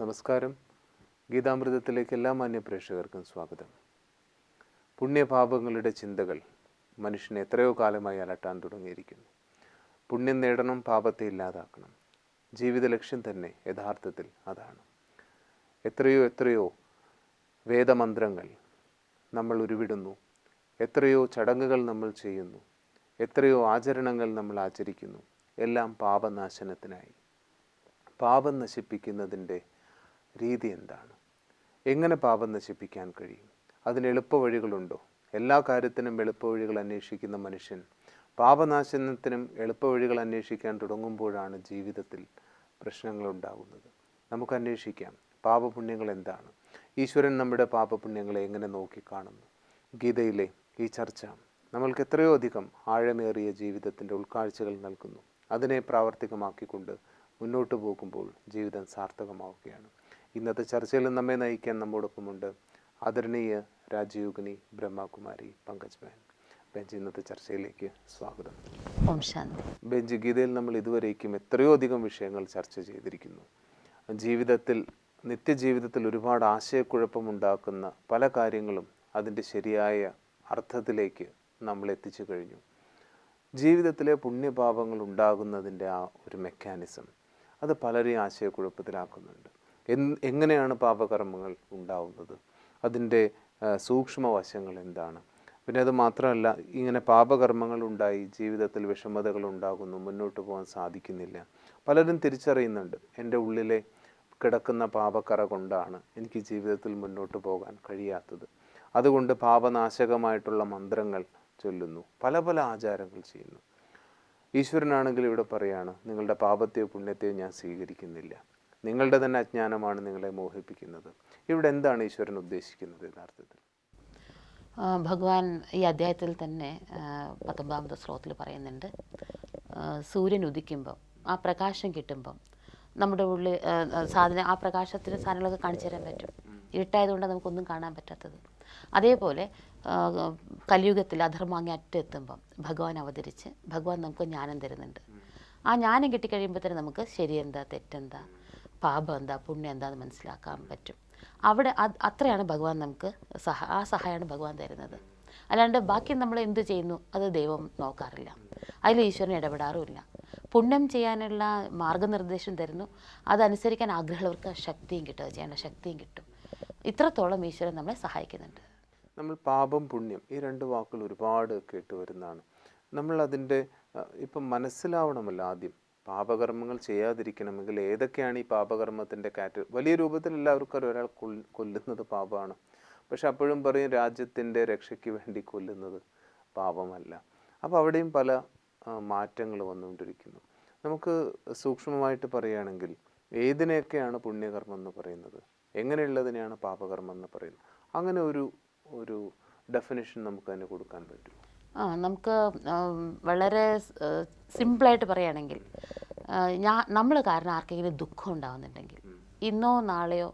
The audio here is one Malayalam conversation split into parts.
നമസ്കാരം. ഗീതാമൃതത്തിലേക്ക് എല്ലാ മാന്യ പ്രേക്ഷകർക്കും സ്വാഗതം. പുണ്യപാപങ്ങളുടെ ചിന്തകൾ മനുഷ്യനെ എത്രയോ കാലമായി അലട്ടാൻ തുടങ്ങിയിരിക്കുന്നു. പുണ്യം നേടണം, പാപത്തെ ഇല്ലാതാക്കണം. ജീവിത ലക്ഷ്യം തന്നെ യഥാർത്ഥത്തിൽ അതാണ്. എത്രയോ വേദമന്ത്രങ്ങൾ നമ്മൾ ഉരുവിടുന്നു, എത്രയോ ചടങ്ങുകൾ നമ്മൾ ചെയ്യുന്നു, എത്രയോ ആചരണങ്ങൾ നമ്മൾ ആചരിക്കുന്നു, എല്ലാം പാപനാശനത്തിനായി. പാപം നശിപ്പിക്കുന്നതിൻ്റെ രീതി എന്താണ്? എങ്ങനെ പാപം നശിപ്പിക്കാൻ കഴിയും? അതിന് എളുപ്പവഴികളുണ്ടോ? എല്ലാ കാര്യത്തിനും എളുപ്പവഴികൾ അന്വേഷിക്കുന്ന മനുഷ്യൻ പാപനാശനത്തിനും എളുപ്പവഴികൾ അന്വേഷിക്കാൻ തുടങ്ങുമ്പോഴാണ് ജീവിതത്തിൽ പ്രശ്നങ്ങളുണ്ടാകുന്നത്. നമുക്ക് അന്വേഷിക്കാം, പാപപുണ്യങ്ങൾ എന്താണ്? ഈശ്വരൻ നമ്മുടെ പാപപുണ്യങ്ങളെ എങ്ങനെ നോക്കിക്കാണുന്നു? ഗീതയിലെ ഈ ചർച്ച നമ്മൾക്ക് എത്രയോ അധികം ആഴമേറിയ ജീവിതത്തിൻ്റെ ഉൾക്കാഴ്ചകൾ നൽകുന്നു. അതിനെ പ്രാവർത്തികമാക്കിക്കൊണ്ട് മുന്നോട്ട് പോകുമ്പോൾ ജീവിതം സാർത്ഥകമാവുകയാണ്. ഇന്നത്തെ ചർച്ചയിൽ നമ്മെ നയിക്കാൻ നമ്മോടൊപ്പമുണ്ട് ആദരണീയ രാജയോഗിനി ബ്രഹ്മകുമാരി പങ്കജ് ബെൻ. ബെഞ്ച്, ഇന്നത്തെ ചർച്ചയിലേക്ക് സ്വാഗതം. ബെഞ്ച്, ഗീതയിൽ നമ്മൾ ഇതുവരേക്കും എത്രയോ അധികം വിഷയങ്ങൾ ചർച്ച ചെയ്തിരിക്കുന്നു. നിത്യജീവിതത്തിൽ ഒരുപാട് ആശയക്കുഴപ്പമുണ്ടാക്കുന്ന പല കാര്യങ്ങളും അതിൻ്റെ ശരിയായ അർത്ഥത്തിലേക്ക് നമ്മൾ എത്തിച്ചു കഴിഞ്ഞു. ജീവിതത്തിലെ പുണ്യപാപങ്ങൾ ഉണ്ടാകുന്നതിൻ്റെ ആ ഒരു മെക്കാനിസം അത് പലരെയും ആശയക്കുഴപ്പത്തിലാക്കുന്നുണ്ട്. എങ്ങനെയാണ് പാപകർമ്മങ്ങൾ ഉണ്ടാവുന്നത്? അതിൻ്റെ സൂക്ഷ്മവശങ്ങൾ എന്താണ്? പിന്നെ അത് മാത്രമല്ല, ഇങ്ങനെ പാപകർമ്മങ്ങൾ ഉണ്ടായി ജീവിതത്തിൽ വിഷമതകൾ ഉണ്ടാകുന്നു, മുന്നോട്ട് പോകാൻ സാധിക്കുന്നില്ല. പലരും തിരിച്ചറിയുന്നുണ്ട്, എൻ്റെ ഉള്ളിലെ കിടക്കുന്ന പാപക്കറ കൊണ്ടാണ് എനിക്ക് ജീവിതത്തിൽ മുന്നോട്ട് പോകാൻ കഴിയാത്തത്. അതുകൊണ്ട് പാപനാശകമായിട്ടുള്ള മന്ത്രങ്ങൾ ചൊല്ലുന്നു, പല പല ആചാരങ്ങൾ ചെയ്യുന്നു. ഈശ്വരനാണെങ്കിൽ ഇവിടെ പറയാണ്, നിങ്ങളുടെ പാപത്തെയോ പുണ്യത്തെയോ ഞാൻ സ്വീകരിക്കുന്നില്ല, നിങ്ങളുടെ തന്നെ അജ്ഞാനമാണ് നിങ്ങളെ മോഹിപ്പിക്കുന്നത്. ഇവിടെ എന്താണ് ഈശ്വരൻ ഉദ്ദേശിക്കുന്നത് യഥാർത്ഥത്തിൽ? ഭഗവാൻ ഈ അധ്യായത്തിൽ തന്നെ 19ാമത്തെ ശ്ലോകത്തിൽ പറയുന്നുണ്ട്, സൂര്യൻ ഉദിക്കുമ്പം ആ പ്രകാശം കിട്ടുമ്പം നമ്മുടെ ഉള്ളിൽ ആ പ്രകാശത്തിന് സാധനങ്ങളൊക്കെ കാണിച്ചു തരാൻ പറ്റും. ഇരുട്ടായതുകൊണ്ട് നമുക്കൊന്നും കാണാൻ പറ്റാത്തത്. അതേപോലെ കലിയുഗത്തിൽ അധർമ്മം അങ്ങേ അറ്റെത്തുമ്പം ഭഗവാൻ അവതരിച്ച് ഭഗവാൻ നമുക്ക് ജ്ഞാനം തരുന്നുണ്ട്. ആ ജ്ഞാനം കിട്ടിക്കഴിയുമ്പോൾ തന്നെ നമുക്ക് ശരിയെന്താ തെറ്റെന്താ, പാപം എന്താ പുണ്യം എന്താന്ന് മനസ്സിലാക്കാൻ പറ്റും. അവിടെ അത്രയാണ് ഭഗവാൻ നമുക്ക് ആ സഹായമാണ് ഭഗവാൻ തരുന്നത്. അല്ലാണ്ട് ബാക്കി നമ്മൾ എന്ത് ചെയ്യുന്നു അത് ദൈവം നോക്കാറില്ല, അതിൽ ഈശ്വരൻ ഇടപെടാറുമില്ല. പുണ്യം ചെയ്യാനുള്ള മാർഗനിർദ്ദേശം തരുന്നു, അതനുസരിക്കാൻ ആഗ്രഹമുള്ളവർക്ക് ശക്തിയും കിട്ടും, അത് ചെയ്യേണ്ട ശക്തിയും കിട്ടും. ഇത്രത്തോളം ഈശ്വരൻ നമ്മളെ സഹായിക്കുന്നുണ്ട്. നമ്മൾ പാപം പുണ്യം ഈ രണ്ട് വാക്കുകൾ ഒരുപാട് കേട്ടുവരുന്നതാണ്. നമ്മൾ അതിൻ്റെ ഇപ്പം മനസ്സിലാവണമല്ലോ. ആദ്യം പാപകർമ്മങ്ങൾ ചെയ്യാതിരിക്കണമെങ്കിൽ ഏതൊക്കെയാണ് ഈ പാപകർമ്മത്തിൻ്റെ വലിയ രൂപത്തിൽ എല്ലാവർക്കും ഒരാൾ കൊല്ലുന്നത് പാപമാണ്. പക്ഷെ അപ്പോഴും പറയും രാജ്യത്തിൻ്റെ രക്ഷയ്ക്ക് വേണ്ടി കൊല്ലുന്നത് പാപമല്ല. അപ്പോൾ അവിടെയും പല മാറ്റങ്ങൾ വന്നുകൊണ്ടിരിക്കുന്നു. നമുക്ക് സൂക്ഷ്മമായിട്ട് പറയുകയാണെങ്കിൽ ഏതിനെയൊക്കെയാണ് പുണ്യകർമ്മം എന്ന് പറയുന്നത്, എങ്ങനെയുള്ളതിനെയാണ് പാപകർമ്മം എന്ന് പറയുന്നത്, അങ്ങനെ ഒരു ഡെഫിനിഷൻ നമുക്ക് അതിന് കൊടുക്കാൻ പറ്റും? നമുക്ക് വളരെ സിമ്പിളായിട്ട് പറയുകയാണെങ്കിൽ, നമ്മൾ കാരണം ആർക്കെങ്കിലും ദുഃഖം ഉണ്ടാകുന്നുണ്ടെങ്കിൽ, ഇന്നോ നാളെയോ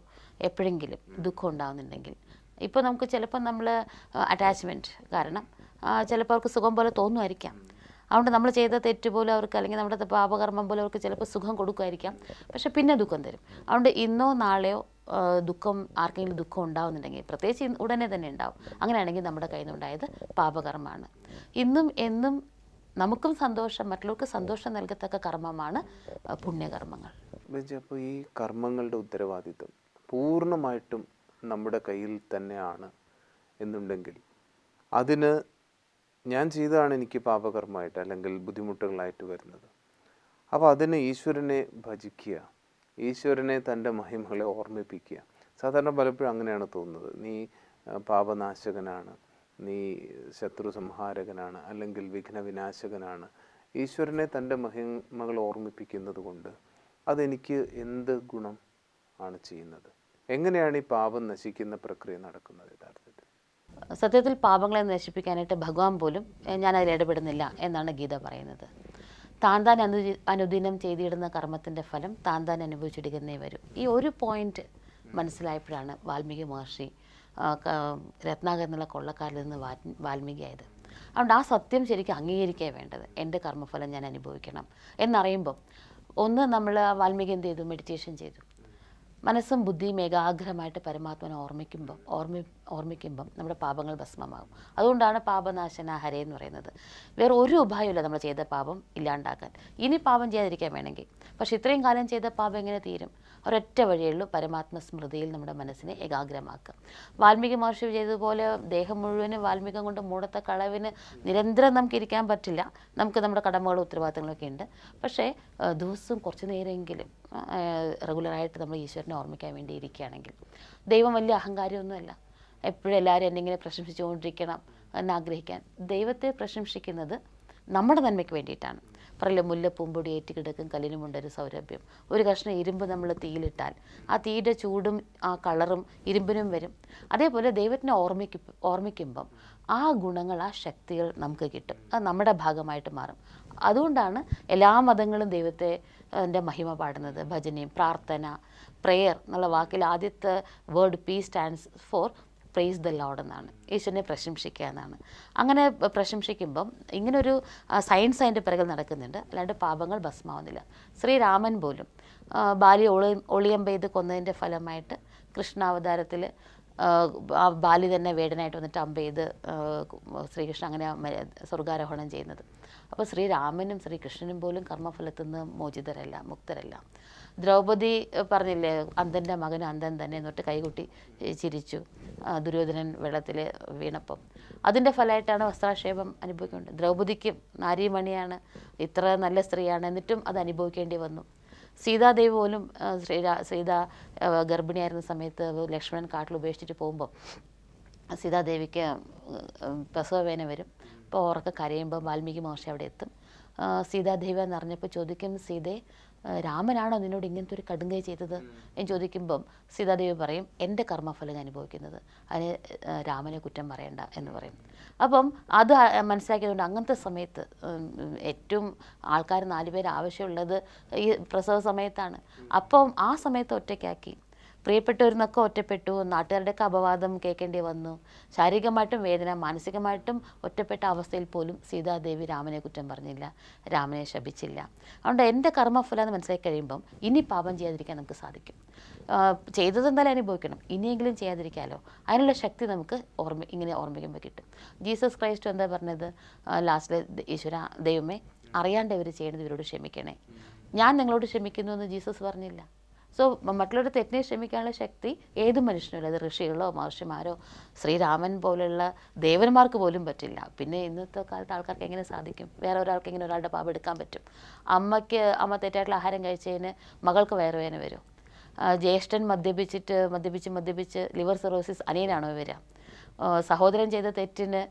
എപ്പോഴെങ്കിലും ദുഃഖം ഉണ്ടാകുന്നുണ്ടെങ്കിൽ, ഇപ്പോൾ നമുക്ക് ചിലപ്പോൾ നമ്മൾ അറ്റാച്ച്മെൻറ്റ് കാരണം ചിലപ്പോൾ അവർക്ക് സുഖം പോലെ തോന്നുമായിരിക്കാം. അതുകൊണ്ട് നമ്മൾ ചെയ്ത തെറ്റ് പോലും അവർക്ക്, അല്ലെങ്കിൽ നമ്മുടെ പാപകർമ്മം പോലും അവർക്ക് ചിലപ്പോൾ സുഖം കൊടുക്കുമായിരിക്കാം, പക്ഷെ പിന്നെ ദുഃഖം തരും. അതുകൊണ്ട് ഇന്നോ നാളെയോ ആർക്കെങ്കിലും ദുഃഖം ഉണ്ടാകുന്നുണ്ടെങ്കിൽ, പ്രത്യേകിച്ച് ഉടനെ തന്നെ ഉണ്ടാവും, അങ്ങനെയാണെങ്കിൽ നമ്മുടെ കയ്യിൽ നിന്നുണ്ടായത് പാപകർമ്മമാണ്. ഇന്നും എന്നും നമുക്കും സന്തോഷം, മറ്റുള്ളവർക്ക് സന്തോഷം നൽകത്തക്ക കർമ്മമാണ് പുണ്യകർമ്മങ്ങൾ. അപ്പോൾ ഈ കർമ്മങ്ങളുടെ ഉത്തരവാദിത്വം പൂർണ്ണമായിട്ടും നമ്മുടെ കയ്യിൽ തന്നെയാണ് എന്നുണ്ടെങ്കിൽ, അതിന് ഞാൻ ചെയ്തതാണ് എനിക്ക് പാപകർമ്മമായിട്ട് അല്ലെങ്കിൽ ബുദ്ധിമുട്ടുകളായിട്ട് വരുന്നത്. അപ്പോൾ അതിന് ഈശ്വരനെ ഭജിക്കുക, ഈശ്വരനെ തൻ്റെ മഹിമകളെ ഓർമ്മിപ്പിക്കുക. സാധാരണ പലപ്പോഴും അങ്ങനെയാണ് തോന്നുന്നത്, നീ പാപനാശകനാണ്, നീ ശത്രു സംഹാരകനാണ്, അല്ലെങ്കിൽ വിഘ്ന വിനാശകനാണ്. ഈശ്വരനെ തൻ്റെ മഹിമകൾ ഓർമ്മിപ്പിക്കുന്നത് കൊണ്ട് അതെനിക്ക് എന്ത് ഗുണം ആണ് ചെയ്യുന്നത്? എങ്ങനെയാണ് ഈ പാപം നശിക്കുന്ന പ്രക്രിയ നടക്കുന്നത് യഥാർത്ഥത്തിൽ? സത്യത്തിൽ പാപങ്ങളെ നശിപ്പിക്കാനായിട്ട് ഭഗവാൻ പോലും ഞാൻ അതിൽ ഇടപെടുന്നില്ല എന്നാണ് ഗീത പറയുന്നത്. താൻ അനുദിനം ചെയ്തിടുന്ന കർമ്മത്തിൻ്റെ ഫലം താൻ അനുഭവിച്ചിടുന്നേ വരും. ഈ ഒരു പോയിന്റ് മനസ്സിലായപ്പോഴാണ് വാൽമീകി മഹർഷി രത്നാകർ എന്നുള്ള കൊള്ളക്കാരിൽ നിന്ന് വാൽമീകിയായത്. അതുകൊണ്ട് ആ സത്യം ശരിക്കും അംഗീകരിക്കുക വേണ്ടത്. എൻ്റെ കർമ്മഫലം ഞാൻ അനുഭവിക്കണം എന്നറിയുമ്പം, ഒന്ന് നമ്മൾ വാൽമീകി എന്ത് ചെയ്തു, മെഡിറ്റേഷൻ ചെയ്തു. മനസ്സും ബുദ്ധിയും ഏകാഗ്രമായിട്ട് പരമാത്മനെ ഓർമ്മിക്കുമ്പം നമ്മുടെ പാപങ്ങൾ ഭസ്മമാകും. അതുകൊണ്ടാണ് പാപനാശന ഹരേ എന്ന് പറയുന്നത്. വേറെ ഒരു ഉപായമില്ല നമ്മൾ ചെയ്ത പാപം ഇല്ലാണ്ടാക്കാൻ. ഇനി പാപം ചെയ്യാതിരിക്കാൻ വേണമെങ്കിൽ. പക്ഷെ ഇത്രയും കാലം ചെയ്ത പാപം എങ്ങനെ തീരും? ഒരൊറ്റ വഴിയുള്ളൂ, പരമാത്മ സ്മൃതിയിൽ നമ്മുടെ മനസ്സിനെ ഏകാഗ്രമാക്കുക. വാൽമീകി മഹർഷി ചെയ്തതുപോലെ ദേഹം മുഴുവനും വാൽമീകം കൊണ്ട് മൂടത്ത കളവിന് നിരന്തരം നമുക്ക് ഇരിക്കാൻ പറ്റില്ല. നമുക്ക് നമ്മുടെ കടമകളും ഉത്തരവാദിത്തങ്ങളൊക്കെ ഉണ്ട്. പക്ഷേ ദിവസവും കുറച്ച് നേരമെങ്കിലും റെഗുലറായിട്ട് നമ്മൾ ഈശ്വരനെ ഓർമ്മിക്കാൻ വേണ്ടി ഇരിക്കുകയാണെങ്കിൽ, ദൈവം വലിയ അഹങ്കാരമൊന്നുമല്ല. എപ്പോഴും എല്ലാവരും എന്നെ പ്രശംസിച്ചുകൊണ്ടിരിക്കണം എന്നാഗ്രഹിക്കാൻ. ദൈവത്തെ പ്രശംസിക്കുന്നത് നമ്മുടെ നന്മയ്ക്ക് വേണ്ടിയിട്ടാണ്. പറയില്ല, മുല്ലപ്പൂമ്പൊടി ഏറ്റുകിടക്കും കല്ലിനുമുണ്ടൊരു സൗരഭ്യം. ഒരു കഷ്ണം ഇരുമ്പ് നമ്മൾ തീയിലിട്ടാൽ ആ തീയുടെ ചൂടും ആ കളറും ഇരുമ്പിനും വരും. അതേപോലെ ദൈവത്തിനെ ഓർമ്മിക്കുമ്പം ആ ഗുണങ്ങൾ, ആ ശക്തികൾ നമുക്ക് കിട്ടും. അത് നമ്മുടെ ഭാഗമായിട്ട് മാറും. അതുകൊണ്ടാണ് എല്ലാ മതങ്ങളും ദൈവത്തെ മഹിമ പാടുന്നത്. ഭജനയും പ്രാർത്ഥന, പ്രെയർ എന്നുള്ള വാക്കിൽ ആദ്യത്തെ word P stands for praise the Lord എന്നാണ്. ഈശ്വരനെ പ്രശംസിക്കുക എന്നാണ്. അങ്ങനെ പ്രശംസിക്കുമ്പം ഇങ്ങനൊരു സയൻസ് അതിൻ്റെ പിറകിൽ നടക്കുന്നുണ്ട്. അല്ലാണ്ട് പാപങ്ങൾ ഭസ്മാവുന്നില്ല. ശ്രീരാമൻ പോലും ബാലി ഒളിയമ്പെയ്ത് കൊന്നതിൻ്റെ ഫലമായിട്ട് കൃഷ്ണാവതാരത്തിൽ ആ ബാലി തന്നെ വേടനായിട്ട് വന്നിട്ട് അമ്പെയ്ത് ശ്രീകൃഷ്ണൻ അങ്ങനെ സ്വർഗാരോഹണം ചെയ്യുന്നത്. അപ്പോൾ ശ്രീരാമനും ശ്രീകൃഷ്ണനും പോലും കർമ്മഫലത്തിൽ നിന്ന് മോചിതരല്ല, മുക്തരല്ല. ദ്രൗപദി പറഞ്ഞില്ലേ, അന്ധൻ്റെ മകനും അന്ധൻ തന്നെ എന്നിട്ട് കൈകൊട്ടി ചിരിച്ചു ദുര്യോധനൻ വെള്ളത്തിൽ വീണപ്പം. അതിൻ്റെ ഫലമായിട്ടാണ് വസ്ത്രാക്ഷേപം അനുഭവിക്കേണ്ടത്. ദ്രൗപദിക്കും നാരീമണിയാണ്, ഇത്ര നല്ല സ്ത്രീയാണ്, എന്നിട്ടും അത് അനുഭവിക്കേണ്ടി വന്നു. സീതാദേവി പോലും സീത ഗർഭിണിയായിരുന്ന സമയത്ത് ലക്ഷ്മണൻ കാട്ടിൽ ഉപേക്ഷിച്ചിട്ട് പോകുമ്പോൾ സീതാദേവിക്ക് പ്രസവവേദന വരും. അപ്പോൾ ഉറക്കെ കരയുമ്പോൾ വാൽമീകി മഹർഷി അവിടെ എത്തും. സീതാദേവി എന്ന് അറിഞ്ഞപ്പോൾ ചോദിക്കും, സീതേ രാമനാണോ നിന്നോട് ഇങ്ങനത്തെ ഒരു കടുങ്കൈ ചെയ്തത് എന്ന് ചോദിക്കുമ്പം സീതാദേവി പറയും, എൻ്റെ കർമ്മഫലം ഞാൻ അനുഭവിക്കുന്നത്, അതിന് രാമനെ കുറ്റം പറയണ്ട എന്ന് പറയും. അപ്പം അത് മനസ്സിലാക്കിയതുകൊണ്ട് അങ്ങനത്തെ സമയത്ത് ഏറ്റവും ആൾക്കാർ 4 പേര് ആവശ്യമുള്ളത് ഈ പ്രസവ സമയത്താണ്. അപ്പം ആ സമയത്ത് ഒറ്റയ്ക്കാക്കി. പ്രിയപ്പെട്ടവരിന്നൊക്കെ ഒറ്റപ്പെട്ടു, നാട്ടുകാരുടെയൊക്കെ അപവാദം കേൾക്കേണ്ടി വന്നു. ശാരീരികമായിട്ടും വേദന, മാനസികമായിട്ടും ഒറ്റപ്പെട്ട അവസ്ഥയിൽ പോലും സീതാദേവി രാമനെ കുറ്റം പറഞ്ഞില്ല, രാമനെ ശപിച്ചില്ല. അതുകൊണ്ട് എൻ്റെ കർമ്മഫലം എന്ന് മനസ്സിലാക്കി കഴിയുമ്പം ഇനി പാപം ചെയ്യാതിരിക്കാൻ നമുക്ക് സാധിക്കും. ചെയ്തത് എന്തായാലും അനുഭവിക്കണം, ഇനിയെങ്കിലും ചെയ്യാതിരിക്കാമല്ലോ. അതിനുള്ള ശക്തി നമുക്ക് ഇങ്ങനെ ഓർമ്മിക്കുമ്പോൾ കിട്ടും. ജീസസ് ക്രൈസ്റ്റ് എന്താ പറഞ്ഞത് ലാസ്റ്റിൽ? ഈശ്വര ദൈവമേ, അറിയാണ്ട് ഇവർ ചെയ്യണത് ഇവരോട് ക്ഷമിക്കണേ. ഞാൻ നിങ്ങളോട് ക്ഷമിക്കുന്നു എന്ന് ജീസസ് പറഞ്ഞില്ല. സോ മറ്റുള്ളവരുടെ തെറ്റിനെ ക്ഷമിക്കാനുള്ള ശക്തി ഏത് മനുഷ്യനും, അത് ഋഷികളോ മഹർഷിമാരോ ശ്രീരാമൻ പോലുള്ള ദേവന്മാർക്ക് പോലും പറ്റില്ല. പിന്നെ ഇന്നത്തെ കാലത്ത് ആൾക്കാർക്ക് എങ്ങനെ സാധിക്കും? വേറെ ഒരാൾക്ക് എങ്ങനെ ഒരാളുടെ പാപം എടുക്കാൻ പറ്റും? അമ്മ തെറ്റായിട്ടുള്ള ആഹാരം കഴിച്ചതിന് മകൾക്ക് വയറുവേദന വരും. ജ്യേഷ്ഠൻ മദ്യപിച്ച് ലിവർ സിറോസിസ് അനിയനാണോ വരിക? സഹോദരൻ ചെയ്ത തെറ്റിന്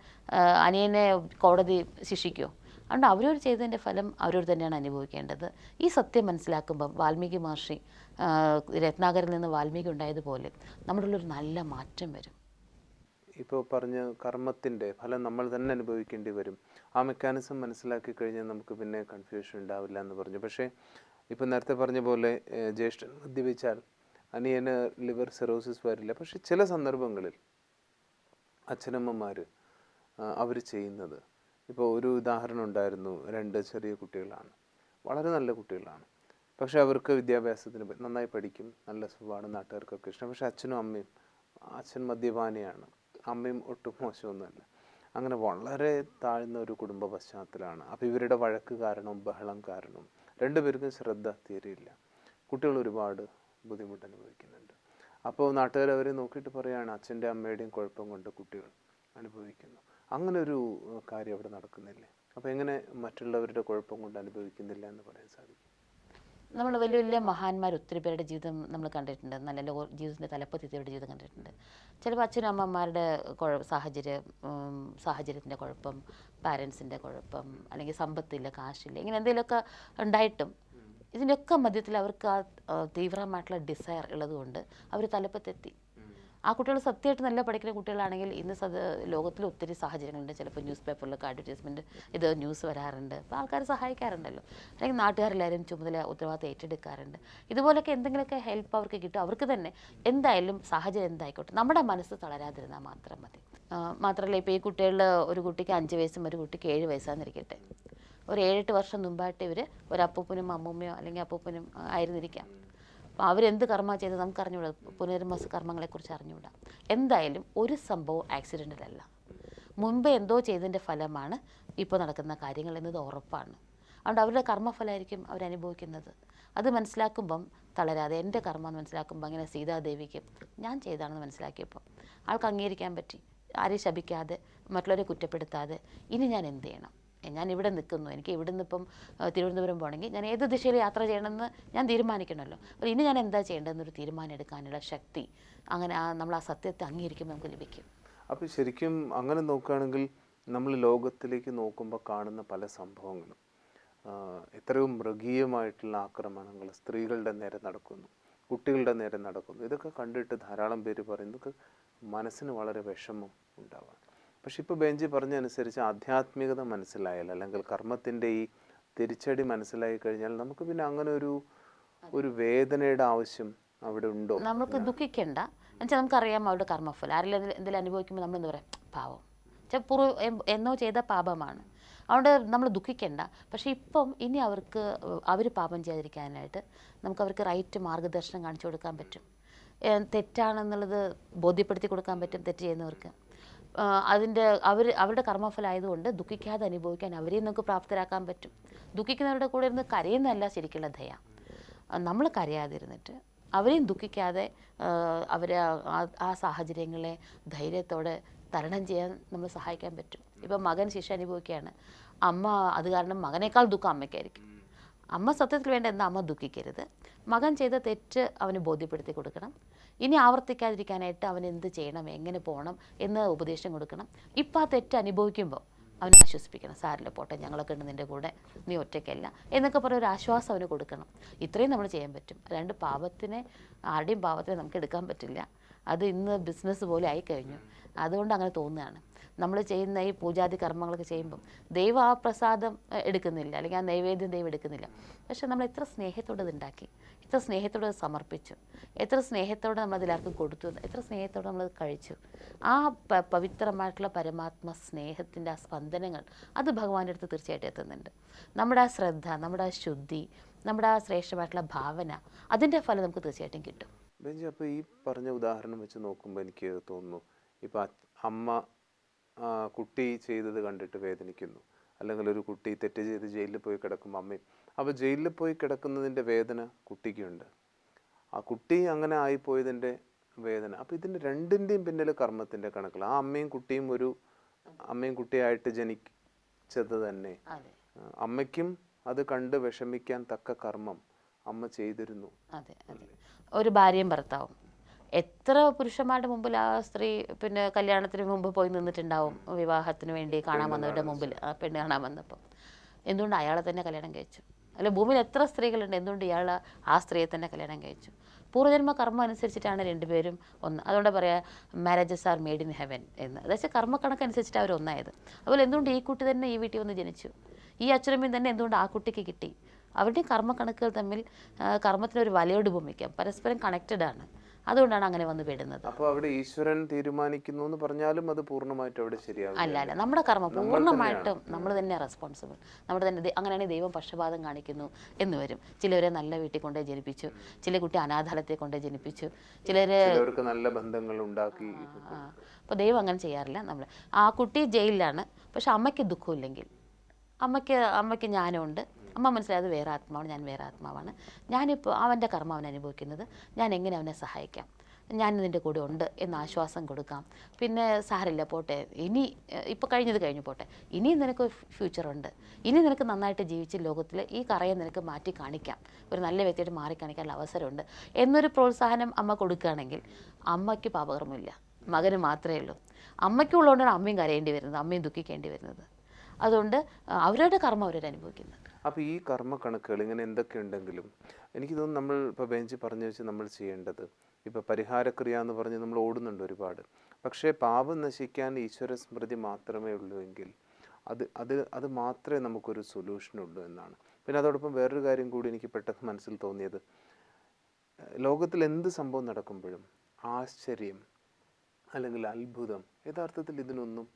അനിയനെ കോടതി ശിക്ഷിക്കുമോ? അതുകൊണ്ട് അവരവർ ചെയ്തതിൻ്റെ ഫലം അവരവർ തന്നെയാണ് അനുഭവിക്കേണ്ടത്. ഈ സത്യം മനസ്സിലാക്കുമ്പം വാൽമീകി മഹർഷി രത്നാകരിൽ നിന്ന് വാൽമീകി ഉണ്ടായതുപോലെ നമ്മുടെ ഉള്ളൊരു നല്ല മാറ്റം വരും. ഇപ്പോൾ പറഞ്ഞ കർമ്മത്തിൻ്റെ ഫലം നമ്മൾ തന്നെ അനുഭവിക്കേണ്ടി വരും. ആ മെക്കാനിസം മനസ്സിലാക്കി കഴിഞ്ഞാൽ നമുക്ക് പിന്നെ കൺഫ്യൂഷൻ ഉണ്ടാവില്ല എന്ന് പറഞ്ഞു. പക്ഷേ ഇപ്പോൾ നേരത്തെ പറഞ്ഞ പോലെ ജ്യേഷ്ഠൻ മദ്യപിച്ചാൽ അനിയന് ലിവർ സിറോസിസ് വരില്ല. പക്ഷെ ചില സന്ദർഭങ്ങളിൽ അച്ഛനമ്മമാർ അവർ ചെയ്യുന്നത്, ഇപ്പോൾ ഒരു ഉദാഹരണം ഉണ്ടായിരുന്നു. 2 ചെറിയ കുട്ടികളാണ്, വളരെ നല്ല കുട്ടികളാണ്. പക്ഷെ അവർക്ക് വിദ്യാഭ്യാസത്തിന് നന്നായി പഠിക്കും, നല്ല സ്വഭാവമാണ്, നാട്ടുകാർക്കൊക്കെ ഇഷ്ടം. പക്ഷെ അച്ഛനും അമ്മയും, അച്ഛൻ മദ്യപാനിയാണ്, അമ്മയും ഒട്ടും മോശമൊന്നുമല്ല. അങ്ങനെ വളരെ താഴ്ന്ന ഒരു കുടുംബ പശ്ചാത്തലമാണ്. അപ്പോൾ ഇവരുടെ വഴക്ക് കാരണവും ബഹളം കാരണവും 2 പേർക്കും ശ്രദ്ധ തീരെയില്ല. കുട്ടികൾ ഒരുപാട് ബുദ്ധിമുട്ട് അനുഭവിക്കുന്നുണ്ട്. അപ്പോൾ നാട്ടുകാർ അവരെ നോക്കിയിട്ട് പറയുകയാണ്, അച്ഛൻ്റെ അമ്മയുടെയും കുഴപ്പം കൊണ്ട് കുട്ടികൾ അനുഭവിക്കുന്നു. അങ്ങനെ ഒരു കാര്യം അവിടെ നടക്കുന്നില്ലേ? അപ്പോൾ എങ്ങനെ മറ്റുള്ളവരുടെ കുഴപ്പം കൊണ്ട് അനുഭവിക്കുന്നില്ല എന്ന് പറയാൻ സാധിക്കും? നമ്മൾ വലിയ വലിയ മഹാന്മാർ ഒത്തിരി പേരുടെ ജീവിതം നമ്മൾ കണ്ടിട്ടുണ്ട്. നല്ല ജീവിതത്തിൻ്റെ തലപ്പത്തിയവരുടെ ജീവിതം കണ്ടിട്ടുണ്ട്. ചിലപ്പോൾ അച്ഛനും അമ്മമാരുടെ സാഹചര്യത്തിൻ്റെ കുഴപ്പം, പാരൻസിൻ്റെ കുഴപ്പം, അല്ലെങ്കിൽ സമ്പത്തില്ല, കാശില്ല, ഇങ്ങനെ എന്തെങ്കിലുമൊക്കെ ഉണ്ടായിട്ടും ഇതിൻ്റെയൊക്കെ മധ്യത്തിൽ അവർക്ക് ആ തീവ്രമായിട്ടുള്ള ഡിസയർ ഉള്ളതുകൊണ്ട് അവർ തലപ്പത്തെത്തി. ആ കുട്ടികൾ സത്യമായിട്ട് നല്ല പഠിക്കുന്ന കുട്ടികളാണെങ്കിൽ ഇന്ന് ലോകത്തിൽ ഒത്തിരി സാഹചര്യങ്ങളുണ്ട്. ചിലപ്പോൾ ന്യൂസ് പേപ്പറിലൊക്കെ അഡ്വർടൈസ്മെൻറ്റ് ന്യൂസ് വരാറുണ്ട്. അപ്പോൾ ആൾക്കാർ സഹായിക്കാറുണ്ടല്ലോ, അല്ലെങ്കിൽ നാട്ടുകാരെല്ലാവരും ഉത്തരവാദിത്തം ഏറ്റെടുക്കാറുണ്ട്. ഇതുപോലൊക്കെ എന്തെങ്കിലുമൊക്കെ ഹെൽപ്പ് അവർക്ക് കിട്ടും. അവർക്ക് തന്നെ എന്തായാലും സാഹചര്യം എന്തായിക്കോട്ടെ, നമ്മുടെ മനസ്സ് തളരാതിരുന്നാൽ മാത്രം മതി. മാത്രമല്ല, ഇപ്പോൾ ഈ കുട്ടികളിൽ ഒരു കുട്ടിക്ക് 5 വയസ്സും ഒരു കുട്ടിക്ക് 7 വയസ്സാന്നിരിക്കട്ടെ, ഒരു 7-8 വർഷം മുമ്പായിട്ട് ഇവർ ഒരു അപ്പൂപ്പനും അമ്മൂമ്മയോ അല്ലെങ്കിൽ അപ്പൂപ്പനും ആയിരുന്നിരിക്കാം. അപ്പോൾ അവരെന്ത് കർമ്മ ചെയ്തത് നമുക്ക് അറിഞ്ഞുകൂടാ, പുനർമസ് കർമ്മങ്ങളെക്കുറിച്ച് അറിഞ്ഞുകൂടാ. എന്തായാലും ഒരു സംഭവം ആക്സിഡൻ്റലല്ല, മുമ്പേ എന്തോ ചെയ്തതിൻ്റെ ഫലമാണ് ഇപ്പോൾ നടക്കുന്ന കാര്യങ്ങൾ എന്നത് ഉറപ്പാണ്. അതുകൊണ്ട് അവരുടെ കർമ്മഫലമായിരിക്കും അവരനുഭവിക്കുന്നത്. അത് മനസ്സിലാക്കുമ്പം തളരാതെ, എൻ്റെ കർമ്മം എന്ന് മനസ്സിലാക്കുമ്പോൾ അങ്ങനെ സീതാദേവിക്ക് ഞാൻ ചെയ്താണെന്ന് മനസ്സിലാക്കിയപ്പോൾ ആൾക്ക് അംഗീകരിക്കാൻ പറ്റി. ആരെയും ശപിക്കാതെ, മറ്റുള്ളവരെ കുറ്റപ്പെടുത്താതെ, ഇനി ഞാൻ എന്ത് ചെയ്യണം, ഞാൻ ഇവിടെ നിൽക്കുന്നു, എനിക്ക് ഇവിടെ നിന്ന് ഇപ്പം തിരുവനന്തപുരം പോകണമെങ്കിൽ ഞാൻ ഏത് ദിശയിൽ യാത്ര ചെയ്യണമെന്ന് ഞാൻ തീരുമാനിക്കണമല്ലോ. അപ്പോൾ ഇനി ഞാൻ എന്താ ചെയ്യേണ്ടതെന്നൊരു തീരുമാനം എടുക്കാനുള്ള ശക്തി അങ്ങനെ നമ്മൾ ആ സത്യത്തെ അംഗീകരിക്കുമ്പോൾ നമുക്ക് ലഭിക്കും. അപ്പോൾ ശരിക്കും അങ്ങനെ നോക്കുകയാണെങ്കിൽ നമ്മൾ ലോകത്തിലേക്ക് നോക്കുമ്പോൾ കാണുന്ന പല സംഭവങ്ങളും എത്രയോ മൃഗീയമായിട്ടുള്ള ആക്രമണങ്ങൾ സ്ത്രീകളുടെ നേരെ നടക്കുന്നു, കുട്ടികളുടെ നേരെ നടക്കുന്നു. ഇതൊക്കെ കണ്ടിട്ട് ധാരാളം പേര് പറയുന്നത് മനസ്സിന് വളരെ വിഷമം ഉണ്ടാവാം. പക്ഷെ ഇപ്പോൾ ബെഞ്ചി പറഞ്ഞതനുസരിച്ച് ആധ്യാത്മികത മനസ്സിലായാൽ, അല്ലെങ്കിൽ കർമ്മത്തിൻ്റെ ഈ തിരിച്ചടി മനസ്സിലായി കഴിഞ്ഞാൽ നമുക്ക് പിന്നെ അങ്ങനെ ഒരു വേദനയുടെ ആവശ്യം അവിടെ ഉണ്ടോ? നമുക്ക് ദുഃഖിക്കേണ്ട എന്നുവെച്ചാൽ നമുക്കറിയാം അവരുടെ കർമ്മഫലം. ആരെങ്കിലും എന്തെങ്കിലും അനുഭവിക്കുമ്പോൾ നമ്മൾ എന്താ പറയുക, പാവം എന്നോ ചെയ്ത പാപമാണ്, അതുകൊണ്ട് നമ്മൾ ദുഃഖിക്കേണ്ട. പക്ഷേ ഇപ്പം ഇനി അവർ പാപം ചെയ്യാതിരിക്കാനായിട്ട് നമുക്ക് അവർക്ക് റൈറ്റ് മാർഗ്ഗദർശനം കാണിച്ചു കൊടുക്കാൻ പറ്റും. തെറ്റാണെന്നുള്ളത് ബോധ്യപ്പെടുത്തി കൊടുക്കാൻ പറ്റും തെറ്റ് ചെയ്യുന്നവർക്ക്. അവരുടെ കർമ്മഫലമായതുകൊണ്ട് ദുഃഖിക്കാതെ അനുഭവിക്കാൻ അവരെയും നമുക്ക് പ്രാപ്തരാക്കാൻ പറ്റും. ദുഃഖിക്കുന്നവരുടെ കൂടെ ഇരുന്ന് കരയുന്നതല്ല ശരിക്കുള്ള ദയ. നമ്മൾ കരയാതിരുന്നിട്ട് അവരെയും ദുഃഖിക്കാതെ അവരെ ആ സാഹചര്യങ്ങളെ ധൈര്യത്തോടെ തരണം ചെയ്യാൻ നമ്മൾ സഹായിക്കാൻ പറ്റും. ഇപ്പം മകൻ ശിക്ഷ അനുഭവിക്കുകയാണ്, അമ്മ അത് കാരണം മകനേക്കാൾ ദുഃഖം അമ്മയ്ക്കായിരിക്കും. അമ്മ സത്യത്തിൽ വേണ്ട എന്താ, അമ്മ ദുഃഖിക്കരുത്, മകൻ ചെയ്ത തെറ്റ് അവന് ബോധ്യപ്പെടുത്തി കൊടുക്കണം, ഇനി ആവർത്തിക്കാതിരിക്കാനായിട്ട് അവൻ എന്ത് ചെയ്യണം, എങ്ങനെ പോകണം എന്ന് ഉപദേശം കൊടുക്കണം. ഇപ്പം ആ തെറ്റ് അനുഭവിക്കുമ്പോൾ അവനെ ആശ്വസിപ്പിക്കണം, സാരില്ല പോട്ടെ, ഞങ്ങളൊക്കെ ഉണ്ട് നിൻ്റെ കൂടെ, നീ ഒറ്റയ്ക്കല്ല എന്നൊക്കെ പറഞ്ഞ ഒരു ആശ്വാസം അവന് കൊടുക്കണം. ഇത്രയും നമ്മൾ ചെയ്യാൻ പറ്റും. അല്ലാണ്ട് ആരുടെയും പാവത്തിനെ നമുക്ക് എടുക്കാൻ പറ്റില്ല. അത് ഇന്ന് ബിസിനസ് പോലെ ആയിക്കഴിഞ്ഞു. അതുകൊണ്ട് അങ്ങനെ തോന്നുകയാണ്. നമ്മൾ ചെയ്യുന്ന ഈ പൂജാതി കർമ്മങ്ങളൊക്കെ ചെയ്യുമ്പം ദൈവം ആ പ്രസാദം എടുക്കുന്നില്ല, അല്ലെങ്കിൽ ആ നൈവേദ്യം ദൈവം എടുക്കുന്നില്ല. പക്ഷെ നമ്മൾ എത്ര സ്നേഹത്തോടെ ഇത് ഉണ്ടാക്കി, എത്ര സ്നേഹത്തോടെ അത് സമർപ്പിച്ചു, എത്ര സ്നേഹത്തോടെ നമ്മളതിലാർക്കും കൊടുത്തു, എത്ര സ്നേഹത്തോടെ നമ്മളത് കഴിച്ചു. ആ പവിത്രമായിട്ടുള്ള പരമാത്മ സ്നേഹത്തിൻ്റെ ആ സ്പന്ദനങ്ങൾ അത് ഭഗവാന്റെ അടുത്ത് തീർച്ചയായിട്ടും എത്തുന്നുണ്ട്. നമ്മുടെ ആ ശ്രദ്ധ, നമ്മുടെ ആ ശുദ്ധി, നമ്മുടെ ആ ശ്രേഷ്ഠമായിട്ടുള്ള ഭാവന, അതിൻ്റെ ഫലം നമുക്ക് തീർച്ചയായിട്ടും കിട്ടും. ബെഞ്ചി, അപ്പോൾ ഈ പറഞ്ഞ ഉദാഹരണം വെച്ച് നോക്കുമ്പോൾ എനിക്ക് തോന്നുന്നു, ഇപ്പോൾ അമ്മ കുട്ടി ചെയ്തത് കണ്ടിട്ട് വേദനിക്കുന്നു, അല്ലെങ്കിൽ ഒരു കുട്ടി തെറ്റ് ചെയ്ത് ജയിലിൽ പോയി കിടക്കുമ്പോൾ അമ്മയും, അപ്പോൾ ജയിലിൽ പോയി കിടക്കുന്നതിൻ്റെ വേദന കുട്ടിക്കുണ്ട്, ആ കുട്ടി അങ്ങനെ ആയിപ്പോയതിൻ്റെ വേദന. അപ്പോൾ ഇതിൻ്റെ രണ്ടിൻ്റെയും പിന്നിൽ കർമ്മത്തിൻ്റെ കണക്കിൽ ആ അമ്മയും കുട്ടിയായിട്ട് ജനിച്ചത് തന്നെ, അമ്മയ്ക്കും അത് കണ്ട് വിഷമിക്കാൻ തക്ക കർമ്മം അമ്മ ചെയ്തിരുന്നു. അതെ അതെ. ഒരു ഭാര്യയും ഭർത്താവും എത്ര പുരുഷന്മാരുടെ മുമ്പിൽ ആ സ്ത്രീ പിന്നെ കല്യാണത്തിന് മുമ്പ് പോയി നിന്നിട്ടുണ്ടാവും, വിവാഹത്തിന് വേണ്ടി കാണാൻ വന്നവരുടെ മുമ്പിൽ പെണ്ണ് കാണാൻ വന്നപ്പോൾ. എന്തുകൊണ്ട് അയാളെ തന്നെ കല്യാണം കഴിച്ചു? അല്ല, ഭൂമിയിൽ എത്ര സ്ത്രീകളുണ്ട്, എന്തുകൊണ്ട് ഇയാൾ ആ സ്ത്രീയെ തന്നെ കല്യാണം കഴിച്ചു? പൂർവ്വജന്മ കർമ്മം അനുസരിച്ചിട്ടാണ് രണ്ടുപേരും ഒന്ന്. അതുകൊണ്ട് പറയാം marriages are made in heaven എന്ന്. അതായത് കർമ്മക്കണക്കനുസരിച്ചിട്ട് അവർ ഒന്നായത്. അതുപോലെ എന്തുകൊണ്ട് ഈ കുട്ടി തന്നെ ഈ വീട്ടിൽ വന്ന് ജനിച്ചു, ഈ അച്ഛനമ്മയും തന്നെ എന്തുകൊണ്ട് ആ കുട്ടിക്ക് കിട്ടി? അവരുടെയും കർമ്മക്കണക്കുകൾ തമ്മിൽ കർമ്മത്തിനൊരു വലയോട് ഭൂമിക്കാം, പരസ്പരം കണക്റ്റഡ് ആണ്. അതുകൊണ്ടാണ് അങ്ങനെ വന്ന് പെടുന്നത്. അപ്പോൾ അവിടെ ഈശ്വരൻ തീരുമാനിക്കുന്നു എന്ന് പറഞ്ഞാലും അത് പൂർണ്ണമായിട്ടും അവിടെ ശരിയാവില്ല. അല്ല, നമ്മുടെ കർമ്മം പൂർണ്ണമായിട്ടും നമ്മൾ തന്നെ റെസ്പോൺസിബിൾ. നമ്മുടെ തന്നെ അങ്ങനെയാണെങ്കിൽ ദൈവം പക്ഷപാതം കാണിക്കുന്നു എന്ന് വരും. ചിലവരെ നല്ല വീട്ടിൽ കൊണ്ടേ ജനിപ്പിച്ചു, ചില കുട്ടി അനാഥാലയത്തെ കൊണ്ടേ ജനിപ്പിച്ചു, ചിലർക്ക് നല്ല ബന്ധങ്ങൾ ഉണ്ടാക്കി. അപ്പോൾ ദൈവം അങ്ങനെ ചെയ്യാറില്ല. നമ്മൾ ആ കുട്ടി ജയിലിലാണ്, പക്ഷെ അമ്മയ്ക്ക് ദുഃഖമില്ലെങ്കിൽ, അമ്മയ്ക്ക് ജ്ഞാനമുണ്ട്, അമ്മ മനസ്സിലായത് വേറെ ആത്മാവാണ്, ഞാൻ വേറെ ആത്മാവാണ്, ഞാനിപ്പോൾ അവൻ്റെ കർമ്മം അവൻ അനുഭവിക്കുന്നത്, ഞാൻ എങ്ങനെ അവനെ സഹായിക്കാം, ഞാൻ നിൻ്റെ കൂടെ ഉണ്ട് എന്ന് ആശ്വാസം കൊടുക്കാം. പിന്നെ സാരില്ല പോട്ടെ, ഇനി ഇപ്പോൾ കഴിഞ്ഞു പോട്ടെ, ഇനിയും നിനക്ക് ഫ്യൂച്ചറുണ്ട്, ഇനി നിനക്ക് നന്നായിട്ട് ജീവിച്ച് ലോകത്തിൽ ഈ കറയെ നിനക്ക് മാറ്റി കാണിക്കാം, ഒരു നല്ല വ്യക്തിയായിട്ട് മാറി കാണിക്കാനുള്ള അവസരമുണ്ട് എന്നൊരു പ്രോത്സാഹനം അമ്മ കൊടുക്കുകയാണെങ്കിൽ അമ്മയ്ക്ക് പാപകർമ്മമില്ല, മകന് മാത്രമേ ഉള്ളൂ. അമ്മയ്ക്കുള്ളതുകൊണ്ടാണ് അമ്മയും കരയേണ്ടി വരുന്നത്, അമ്മയും ദുഃഖിക്കേണ്ടി വരുന്നത്. അതുകൊണ്ട് അവരുടെ കർമ്മം അവരനുഭവിക്കുന്നത്. അപ്പോൾ ഈ കർമ്മ കണക്കുകൾ ഇങ്ങനെ എന്തൊക്കെ ഉണ്ടെങ്കിലും എനിക്ക് തോന്നുന്നു നമ്മൾ ഇപ്പോൾ ബെഞ്ച് പറഞ്ഞു വെച്ച് നമ്മൾ ചെയ്യേണ്ടത്, ഇപ്പോൾ പരിഹാരക്രിയ എന്ന് പറഞ്ഞ് നമ്മൾ ഓടുന്നുണ്ട് ഒരുപാട്. പക്ഷേ പാപം നശിക്കാൻ ഈശ്വര സ്മൃതി മാത്രമേ ഉള്ളൂ എങ്കിൽ അത് മാത്രമേ നമുക്കൊരു സൊല്യൂഷനുള്ളൂ എന്നാണ്. പിന്നെ അതോടൊപ്പം വേറൊരു കാര്യം കൂടി എനിക്ക് പെട്ടെന്ന് മനസ്സിൽ തോന്നിയത്, ലോകത്തിൽ എന്ത് സംഭവം നടക്കുമ്പോഴും ആശ്ചര്യം അല്ലെങ്കിൽ അത്ഭുതം, യഥാർത്ഥത്തിൽ ഇതിനൊന്നും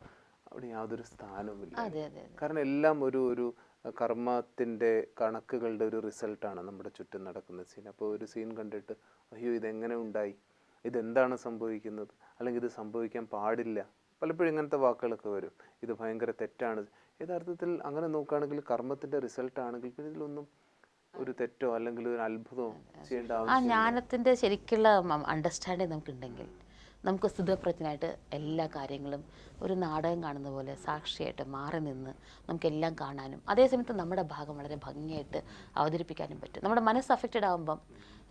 അവിടെ യാതൊരു സ്ഥാനവുമില്ല. കാരണം എല്ലാം ഒരു കർമ്മത്തിൻ്റെ കണക്കുകളുടെ ഒരു റിസൾട്ടാണ് നമ്മുടെ ചുറ്റും നടക്കുന്ന സീൻ. അപ്പോൾ ഒരു സീൻ കണ്ടിട്ട് അയ്യോ ഇതെങ്ങനെ ഉണ്ടായി, ഇതെന്താണ് സംഭവിക്കുന്നത്, അല്ലെങ്കിൽ ഇത് സംഭവിക്കാൻ പാടില്ല, പലപ്പോഴും ഇങ്ങനത്തെ വാക്കുകളൊക്കെ വരും. ഇത് ഭയങ്കര തെറ്റാണ്. യഥാർത്ഥത്തിൽ അങ്ങനെ നോക്കുകയാണെങ്കിൽ കർമ്മത്തിൻ്റെ റിസൾട്ടാണെങ്കിൽ പിന്നെ ഇതിലൊന്നും ഒരു തെറ്റോ അല്ലെങ്കിൽ ഒരു അത്ഭുതമോ ചെയ്യേണ്ട ആ ആവശ്യം. ജ്ഞാനത്തിൻ്റെ ശരിക്കുള്ള അണ്ടർസ്റ്റാൻഡിങ് നമുക്കുണ്ടെങ്കിൽ നമുക്ക് സ്ഥിതപ്രജ്ഞനായിട്ട് എല്ലാ കാര്യങ്ങളും ഒരു നാടകം കാണുന്ന പോലെ സാക്ഷിയായിട്ട് മാറി നിന്ന് നമുക്കെല്ലാം കാണാനും അതേസമയത്ത് നമ്മുടെ ഭാഗം വളരെ ഭംഗിയായിട്ട് അവതരിപ്പിക്കാനും പറ്റും. നമ്മുടെ മനസ്സ് അഫക്റ്റഡ് ആകുമ്പം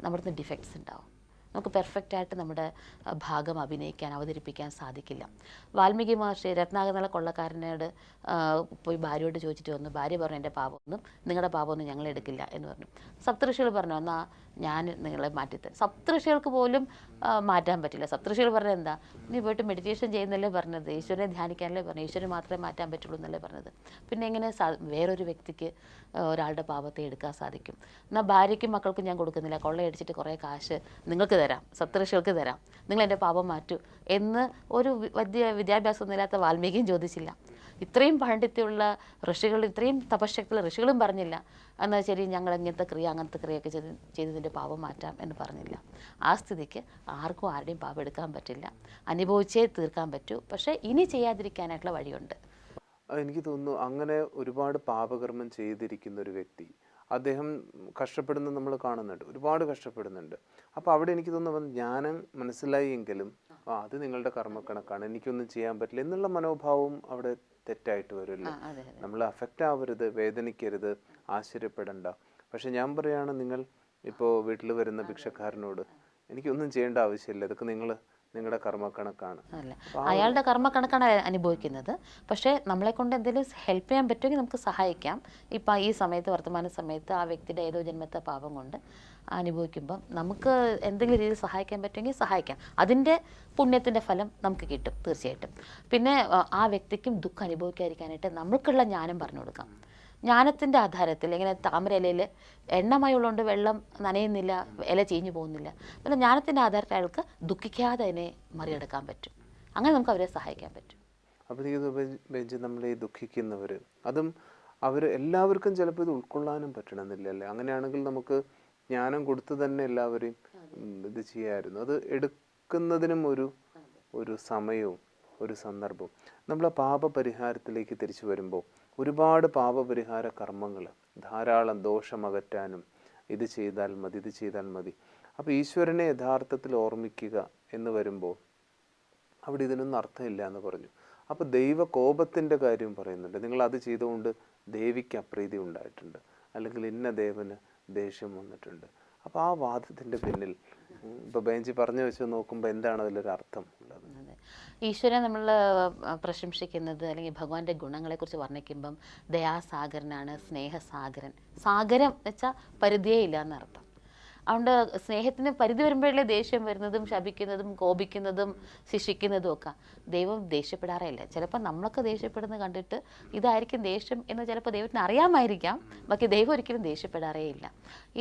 നമ്മുടെ അടുത്ത് ഡിഫക്ട്സ് ഉണ്ടാവും. നമുക്ക് പെർഫെക്റ്റായിട്ട് നമ്മുടെ ഭാഗം അഭിനയിക്കാൻ അവതരിപ്പിക്കാൻ സാധിക്കില്ല. വാൽമീകി മഹർഷി രത്നാകർണ കൊള്ളക്കാരനോട് പോയി ഭാര്യയോട് ചോദിച്ചിട്ട് വന്നു. ഭാര്യ പറഞ്ഞു എൻ്റെ പാപമൊന്നും നിങ്ങളുടെ പാപമൊന്നും ഞങ്ങൾ എടുക്കില്ല എന്ന് പറഞ്ഞു. സപ്തഋഷികൾ പറഞ്ഞു എന്നാൽ ഞാൻ നിങ്ങളെ മാറ്റിത്തരാം. സപ്തഋഷികൾക്ക് പോലും മാറ്റാൻ പറ്റില്ല. സപ്തഋഷികൾ പറഞ്ഞത് എന്താ, നീ പോയിട്ട് മെഡിറ്റേഷൻ ചെയ്യുന്നല്ലേ പറഞ്ഞത്, ഈശ്വരനെ ധ്യാനിക്കാനല്ലേ പറഞ്ഞു, ഈശ്വരനെ മാത്രമേ മാറ്റാൻ പറ്റുള്ളൂ എന്നല്ലേ പറഞ്ഞത്. പിന്നെ എങ്ങനെ വേറൊരു വ്യക്തിക്ക് ഒരാളുടെ പാപത്തെ എടുക്കാൻ സാധിക്കും? എന്നാൽ ഭാര്യയ്ക്കും മക്കൾക്കും ഞാൻ കൊടുക്കുന്നില്ല, കൊള്ളയടിച്ചിട്ട് കുറേ കാശ് നിങ്ങൾക്ക് തരാം, സപ്തഋഷികൾക്ക് തരാം, നിങ്ങൾ എൻ്റെ പാപം മാറ്റൂ എന്ന് ഒരു വിദ്യാഭ്യാസമൊന്നുമില്ലാത്ത വാൽമീകിയും ചോദിച്ചില്ല. ഇത്രയും പാണ്ഡിത്യമുള്ള ഋഷികൾ, ഇത്രയും തപശക്തിയുള്ള ഋഷികളും പറഞ്ഞില്ല എന്നാൽ ശരി ഞങ്ങൾ അങ്ങനത്തെ ക്രിയയൊക്കെ ചെയ്തതിൻ്റെ പാപം മാറ്റാം എന്ന് പറഞ്ഞില്ല. ആ സ്ഥിതിക്ക് ആർക്കും ആരുടെയും പാപം എടുക്കാൻ പറ്റില്ല, അനുഭവിച്ചേ തീർക്കാൻ പറ്റൂ. പക്ഷേ ഇനി ചെയ്യാതിരിക്കാനായിട്ടുള്ള വഴിയുണ്ട്. എനിക്ക് തോന്നുന്നു അങ്ങനെ ഒരുപാട് പാപകർമ്മം ചെയ്തിരിക്കുന്ന ഒരു വ്യക്തി, അദ്ദേഹം കഷ്ടപ്പെടുന്നത് നമ്മൾ കാണുന്നുണ്ട്, ഒരുപാട് കഷ്ടപ്പെടുന്നുണ്ട്. അപ്പോൾ അവിടെ എനിക്ക് തോന്നുന്നു ജ്ഞാനം മനസ്സിലായി എങ്കിലും അത് നിങ്ങളുടെ കർമ്മക്കണക്കാണ്, എനിക്കൊന്നും ചെയ്യാൻ പറ്റില്ല എന്നുള്ള മനോഭാവവും അവിടെ തെറ്റായിട്ട് വരുമല്ലോ. നമ്മൾ അഫക്റ്റ് ആവരുത്, വേദനിക്കരുത്, ആശ്ചര്യപ്പെടണ്ട. പക്ഷെ ഞാൻ പറയുകയാണ്, നിങ്ങൾ ഇപ്പോൾ വീട്ടിൽ വരുന്ന ഭിക്ഷക്കാരനോട് എനിക്കൊന്നും ചെയ്യേണ്ട ആവശ്യമില്ല, ഇതൊക്കെ നിങ്ങളുടെ കർമ്മക്കണക്കാണ്. അല്ല, അയാളുടെ കർമ്മക്കണക്കാണ് അനുഭവിക്കുന്നത്. പക്ഷേ നമ്മളെ കൊണ്ട് എന്തെങ്കിലും ഹെൽപ്പ് ചെയ്യാൻ പറ്റുമെങ്കിൽ നമുക്ക് സഹായിക്കാം. ഇപ്പം ഈ സമയത്ത് വർത്തമാന സമയത്ത് ആ വ്യക്തിയുടെ ഏതോ ജന്മത്തെ പാപം കൊണ്ട് അനുഭവിക്കുമ്പം നമുക്ക് എന്തെങ്കിലും രീതിയിൽ സഹായിക്കാൻ പറ്റുമെങ്കിൽ സഹായിക്കാം. അതിൻ്റെ പുണ്യത്തിൻ്റെ ഫലം നമുക്ക് കിട്ടും തീർച്ചയായിട്ടും. പിന്നെ ആ വ്യക്തിക്കും ദുഃഖം അനുഭവിക്കാതിരിക്കാനായിട്ട് നമ്മൾക്കുള്ള ജ്ഞാനം പറഞ്ഞു കൊടുക്കാം. ജ്ഞാനത്തിൻ്റെ ആധാരത്തിൽ ഇങ്ങനെ താമര ഇലയിൽ എണ്ണമയമുള്ളതുകൊണ്ട് വെള്ളം നനയുന്നില്ല, ഇല ചീഞ്ഞു പോകുന്നില്ല. പിന്നെ ജ്ഞാനത്തിൻ്റെ ആധാരത്തിൽ അയാൾക്ക് ദുഃഖിക്കാതെ അതിനെ മറികടക്കാൻ പറ്റും. അങ്ങനെ നമുക്ക് അവരെ സഹായിക്കാൻ പറ്റും. അപ്പോൾ ഇത് നമ്മൾ ഈ ദുഃഖിക്കുന്നവർ, അതും അവർ എല്ലാവർക്കും ചിലപ്പോൾ ഇത് ഉൾക്കൊള്ളാനും പറ്റണമെന്നില്ലല്ലേ. അങ്ങനെയാണെങ്കിൽ നമുക്ക് ജ്ഞാനം കൊടുത്ത് തന്നെ എല്ലാവരെയും ഇത് ചെയ്യാമായിരുന്നു. അത് എടുക്കുന്നതിനും ഒരു സമയവും ഒരു സന്ദർഭവും. നമ്മൾ ആ പാപപരിഹാരത്തിലേക്ക് തിരിച്ചു വരുമ്പോൾ ഒരുപാട് പാപപരിഹാര കർമ്മങ്ങൾ, ധാരാളം ദോഷമകറ്റാനും ഇത് ചെയ്താൽ മതി. അപ്പോൾ ഈശ്വരനെ യഥാർത്ഥത്തിൽ ഓർമ്മിക്കുക എന്ന് വരുമ്പോൾ അവിടെ ഇതിനൊന്നും അർത്ഥമില്ല എന്ന് പറഞ്ഞു. അപ്പോൾ ദൈവകോപത്തിൻ്റെ കാര്യം പറയുന്നുണ്ട്. നിങ്ങൾ അത് ചെയ്തുകൊണ്ട് ദേവിക്ക് അപ്രീതി ഉണ്ടായിട്ടുണ്ട്, അല്ലെങ്കിൽ ഇന്ന ദേവന് ദേഷ്യം വന്നിട്ടുണ്ട്. അപ്പോൾ ആ വാദത്തിൻ്റെ പിന്നിൽ ഇപ്പോൾ ബെഞ്ചി പറഞ്ഞു വെച്ച് നോക്കുമ്പോൾ എന്താണ് അതിലൊരു അർത്ഥം ഉള്ളത്? ഈശ്വരനെ നമ്മൾ പ്രശംസിക്കുന്നത് അല്ലെങ്കിൽ ഭഗവാന്റെ ഗുണങ്ങളെക്കുറിച്ച് വർണ്ണിക്കുമ്പം ദയാസാഗരനാണ്, സ്നേഹസാഗരൻ. സാഗരം എന്ന് വെച്ചാൽ പരിധിയേ ഇല്ല എന്നർത്ഥം. അതുകൊണ്ട് സ്നേഹത്തിന് പരിധി വരുമ്പോഴല്ലേ ദേഷ്യം വരുന്നതും ശപിക്കുന്നതും കോപിക്കുന്നതും ശിക്ഷിക്കുന്നതും ഒക്കെ. ദൈവം ദേഷ്യപ്പെടാറേയില്ല. ചിലപ്പോൾ നമ്മളൊക്കെ ദേഷ്യപ്പെടുന്നത് കണ്ടിട്ട് ഇതായിരിക്കും ദേഷ്യം എന്ന് ചിലപ്പോൾ ദൈവത്തിന് അറിയാമായിരിക്കാം, ബാക്കി ദൈവം ഒരിക്കലും ദേഷ്യപ്പെടാറേ ഇല്ല.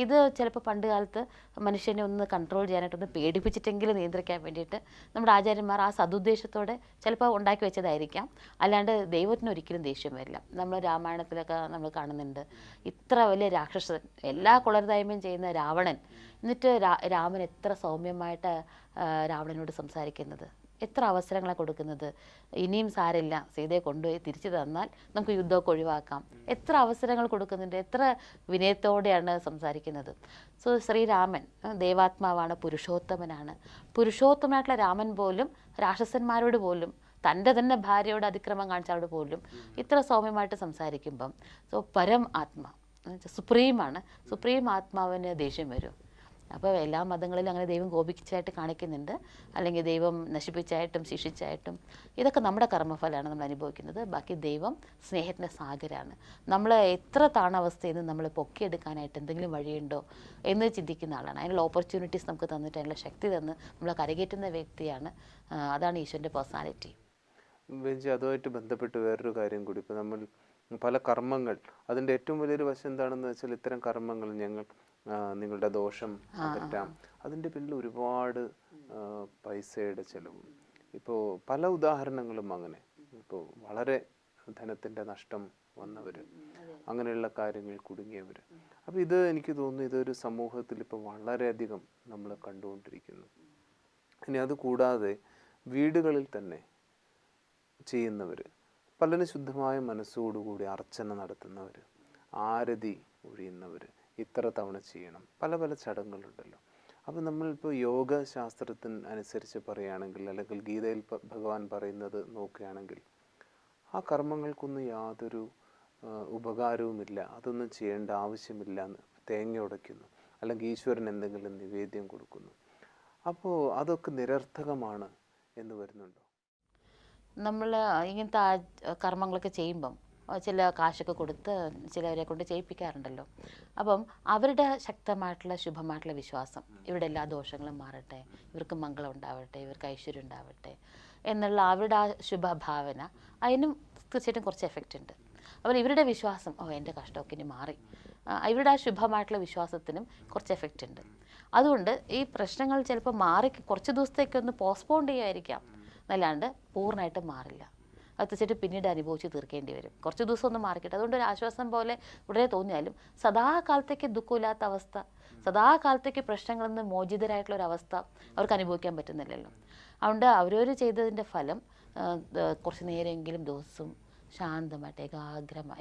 ഇത് ചിലപ്പോൾ പണ്ട് കാലത്ത് മനുഷ്യനെ ഒന്ന് കൺട്രോൾ ചെയ്യാനായിട്ടൊന്ന് പേടിപ്പിച്ചിട്ടെങ്കിലും നിയന്ത്രിക്കാൻ വേണ്ടിയിട്ട് നമ്മുടെ ആചാര്യന്മാർ ആ സതുദ്ദേശത്തോടെ ചിലപ്പോൾ ഉണ്ടാക്കി വെച്ചതായിരിക്കാം. അല്ലാണ്ട് ദൈവത്തിന് ഒരിക്കലും ദേഷ്യം വരില്ല. നമ്മൾ രാമായണത്തിലൊക്കെ നമ്മൾ കാണുന്നുണ്ട്, ഇത്ര വലിയ രാക്ഷസൻ, എല്ലാ കൊളരുതായ്മയും ചെയ്യുന്ന രാവണൻ, എന്നിട്ട് രാമൻ എത്ര സൗമ്യമായിട്ട് രാവണനോട് സംസാരിക്കുന്നത്, എത്ര അവസരങ്ങളെ കൊടുക്കുന്നത്. ഇനിയും സാരില്ല, സീതയെ കൊണ്ടുപോയി തിരിച്ചു തന്നാൽ നമുക്ക് യുദ്ധമൊക്കെ ഒഴിവാക്കാം. എത്ര അവസരങ്ങൾ കൊടുക്കുന്നുണ്ട്, എത്ര വിനയത്തോടെയാണ് സംസാരിക്കുന്നത്. സോ ശ്രീരാമൻ ദേവാത്മാവാണ്, പുരുഷോത്തമനാണ്. പുരുഷോത്തമനായിട്ടുള്ള രാമൻ പോലും രാക്ഷസന്മാരോട് പോലും, തൻ്റെ തന്നെ ഭാര്യയോട് അതിക്രമം കാണിച്ചവരോട് പോലും ഇത്ര സൗമ്യമായിട്ട് സംസാരിക്കുമ്പം പരം ആത്മ സുപ്രീമാണ്. സുപ്രീം ആത്മാവിന് ദേഷ്യം വരും. അപ്പോൾ എല്ലാ മതങ്ങളിലും അങ്ങനെ ദൈവം കോപിച്ചായിട്ട് കാണിക്കുന്നുണ്ട്, അല്ലെങ്കിൽ ദൈവം നശിപ്പിച്ചായിട്ടും ശിക്ഷിച്ചായിട്ടും. ഇതൊക്കെ നമ്മുടെ കർമ്മഫലമാണ് നമ്മൾ അനുഭവിക്കുന്നത്. ബാക്കി ദൈവം സ്നേഹത്തിൻ്റെ സാഗരമാണ്. നമ്മൾ എത്ര താണവസ്ഥയിൽ നിന്ന് നമ്മൾ പൊക്കിയെടുക്കാനായിട്ട് എന്തെങ്കിലും വഴിയുണ്ടോ എന്ന് ചിന്തിക്കുന്ന ആളാണ്. അതിനുള്ള ഓപ്പർച്യൂണിറ്റീസ് നമുക്ക് തന്നിട്ട് അതിനുള്ള ശക്തി തന്ന് നമ്മളെ കരകയറ്റുന്ന വ്യക്തിയാണ്. അതാണ് ഈശ്വരൻ്റെ പേഴ്സണാലിറ്റി. അതുമായിട്ട് ബന്ധപ്പെട്ട് വേറൊരു കാര്യം കൂടി, ഇപ്പോൾ നമ്മൾ പല കർമ്മങ്ങൾ, അതിൻ്റെ ഏറ്റവും വലിയൊരു വശം എന്താണെന്ന് വെച്ചാൽ ഇത്തരം കർമ്മങ്ങൾ നിങ്ങളുടെ ദോഷം അകറ്റാം, അതിൻ്റെ പിന്നിൽ ഒരുപാട് പൈസയുടെ ചിലവും. ഇപ്പോൾ പല ഉദാഹരണങ്ങളും അങ്ങനെ. ഇപ്പോൾ വളരെ ധനത്തിൻ്റെ നഷ്ടം വന്നവർ, അങ്ങനെയുള്ള കാര്യങ്ങൾ കുടുങ്ങിയവർ. അപ്പോൾ ഇത് എനിക്ക് തോന്നുന്നു ഇതൊരു സമൂഹത്തിൽ ഇപ്പോൾ വളരെയധികം നമ്മൾ കണ്ടുകൊണ്ടിരിക്കുന്നു. ഇനി അതുകൂടാതെ വീടുകളിൽ തന്നെ ചെയ്യുന്നവർ, പലരും ശുദ്ധമായ മനസ്സോടുകൂടി അർച്ചന നടത്തുന്നവർ, ആരതി ഒഴിയുന്നവർ, ഇത്ര തവണ ചെയ്യണം, പല പല ചടങ്ങുകളുണ്ടല്ലോ. അപ്പോൾ നമ്മളിപ്പോൾ യോഗശാസ്ത്രത്തിന് അനുസരിച്ച് പറയുകയാണെങ്കിൽ, അല്ലെങ്കിൽ ഗീതയിൽ ഭഗവാൻ പറയുന്നത് നോക്കുകയാണെങ്കിൽ, ആ കർമ്മങ്ങൾക്കൊന്നും യാതൊരു ഉപകാരവുമില്ല, അതൊന്നും ചെയ്യേണ്ട ആവശ്യമില്ല എന്ന് തേങ്ങ ഉടയ്ക്കുന്നു, അല്ലെങ്കിൽ ഈശ്വരൻ എന്തെങ്കിലും നിവേദ്യം കൊടുക്കുന്നു. അപ്പോൾ അതൊക്കെ നിരർത്ഥകമാണ് എന്ന് വരുന്നുണ്ടോ? നമ്മൾ ഇങ്ങനത്തെ കർമ്മങ്ങളൊക്കെ ചെയ്യുമ്പം ചില കാശൊക്കെ കൊടുത്ത് ചിലവരെ കൊണ്ട് ചെയ്യിപ്പിക്കാറുണ്ടല്ലോ. അപ്പം അവരുടെ ശക്തമായിട്ടുള്ള ശുഭമായിട്ടുള്ള വിശ്വാസം, ഇവിടെ എല്ലാ ദോഷങ്ങളും മാറട്ടെ, ഇവർക്ക് മംഗളം ഉണ്ടാവട്ടെ, ഇവർക്ക് ഐശ്വര്യം ഉണ്ടാവട്ടെ എന്നുള്ള അവരുടെ ആ ശുഭഭാവന, അതിനും തീർച്ചയായിട്ടും കുറച്ച് എഫക്റ്റ് ഉണ്ട്. അപ്പോൾ ഇവരുടെ വിശ്വാസം, എൻ്റെ കഷ്ടമൊക്കെ ഇനി മാറി, ഇവരുടെ ആ ശുഭമായിട്ടുള്ള വിശ്വാസത്തിനും കുറച്ച് എഫക്റ്റ് ഉണ്ട്. അതുകൊണ്ട് ഈ പ്രശ്നങ്ങൾ ചിലപ്പോൾ മാറി കുറച്ച് ദിവസത്തേക്കൊന്ന് പോസ്റ്റ്പോൺ ചെയ്യുമായിരിക്കാം, എന്നല്ലാണ്ട് പൂർണ്ണമായിട്ടും മാറില്ല. അത് തീർച്ചയായിട്ടും പിന്നീട് അനുഭവിച്ച് തീർക്കേണ്ടി വരും. കുറച്ച് ദിവസം ഒന്ന് മാറിക്കിട്ടെ. അതുകൊണ്ട് ഒരു ആശ്വാസം പോലെ ഉടനെ തോന്നിയാലും സദാകാലത്തേക്ക് ദുഃഖമില്ലാത്ത അവസ്ഥ, സദാകാലത്തേക്ക് പ്രശ്നങ്ങളിൽ നിന്ന് മോചിതരായിട്ടുള്ള ഒരു അവസ്ഥ അവർക്ക് അനുഭവിക്കാൻ പറ്റുന്നില്ലല്ലോ. അതുകൊണ്ട് അവരവർ ചെയ്തതിൻ്റെ ഫലം കുറച്ച് നേരമെങ്കിലും ദിവസവും ശാന്തമായിട്ട്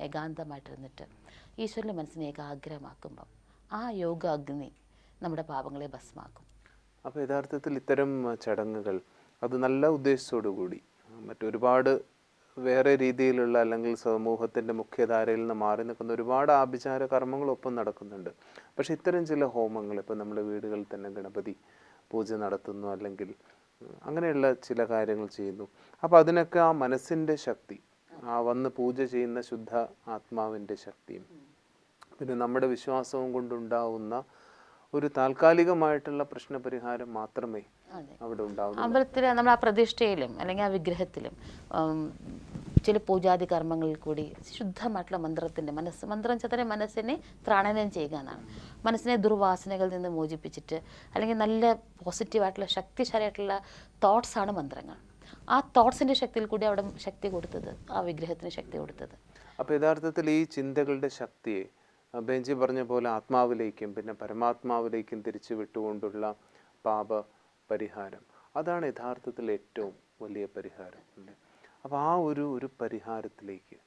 ഏകാന്തമായിട്ടിരുന്നിട്ട് ഈശ്വരൻ്റെ മനസ്സിനെ ഏകാഗ്രമാക്കുമ്പം ആ യോഗ അഗ്നി നമ്മുടെ പാപങ്ങളെ ഭസ്മാക്കും. അപ്പോൾ യഥാർത്ഥത്തിൽ ഇത്തരം ചടങ്ങുകൾ അത് നല്ല ഉദ്ദേശത്തോടു കൂടി മറ്റൊരുപാട് വേറെ രീതിയിലുള്ള, അല്ലെങ്കിൽ സമൂഹത്തിൻ്റെ മുഖ്യധാരയിൽ നിന്ന് മാറി നിൽക്കുന്ന ഒരുപാട് ആഭിചാര കർമ്മങ്ങളൊപ്പം നടക്കുന്നുണ്ട്. പക്ഷെ ഇത്തരം ചില ഹോമങ്ങൾ, ഇപ്പോൾ നമ്മുടെ വീടുകളിൽ തന്നെ ഗണപതി പൂജ നടത്തുന്നു, അല്ലെങ്കിൽ അങ്ങനെയുള്ള ചില കാര്യങ്ങൾ ചെയ്യുന്നു. അപ്പോൾ അതിനൊക്കെ ആ മനസ്സിൻ്റെ ശക്തി, ആ വന്ന് പൂജ ചെയ്യുന്ന ശുദ്ധ ആത്മാവിൻ്റെ ശക്തിയും പിന്നെ നമ്മുടെ വിശ്വാസവും കൊണ്ടുണ്ടാവുന്ന ഒരു താൽക്കാലികമായിട്ടുള്ള പ്രശ്നപരിഹാരം മാത്രമേ അവിടെ ഉണ്ടാവുള്ളൂ. അമ്പലത്തിൽ നമ്മൾ ആ പ്രതിഷ്ഠയിലും അല്ലെങ്കിൽ ആ വിഗ്രഹത്തിലും ചില പൂജാതി കർമ്മങ്ങളിൽ കൂടി ശുദ്ധമായിട്ടുള്ള മന്ത്രം ചതരെ മനസ്സിനെ ത്രാണനം ചെയ്യുക എന്നാണ്. മനസ്സിനെ ദുർവാസനകളിൽ നിന്ന് മോചിപ്പിച്ചിട്ട്, അല്ലെങ്കിൽ നല്ല പോസിറ്റീവായിട്ടുള്ള ശക്തിശാലിയായിട്ടുള്ള തോട്ട്സാണ് മന്ത്രങ്ങൾ. ആ തോട്ട്സിൻ്റെ ശക്തിയിൽ കൂടി അവിടെ ശക്തി കൊടുത്തത്, ആ വിഗ്രഹത്തിന് ശക്തി കൊടുത്തത്. അപ്പോൾ യഥാർത്ഥത്തിൽ ഈ ചിന്തകളുടെ ശക്തിയെ ബെഞ്ചി പറഞ്ഞ പോലെ ആത്മാവിലേക്കും പിന്നെ പരമാത്മാവിലേക്കും തിരിച്ചു വിട്ടുകൊണ്ടുള്ള പാപ പരിഹാരം, അതാണ് യഥാർത്ഥത്തിൽ ഏറ്റവും വലിയ പരിഹാരം അല്ലേ? അപ്പോൾ ആ ഒരു പരിഹാരത്തിലേക്ക്,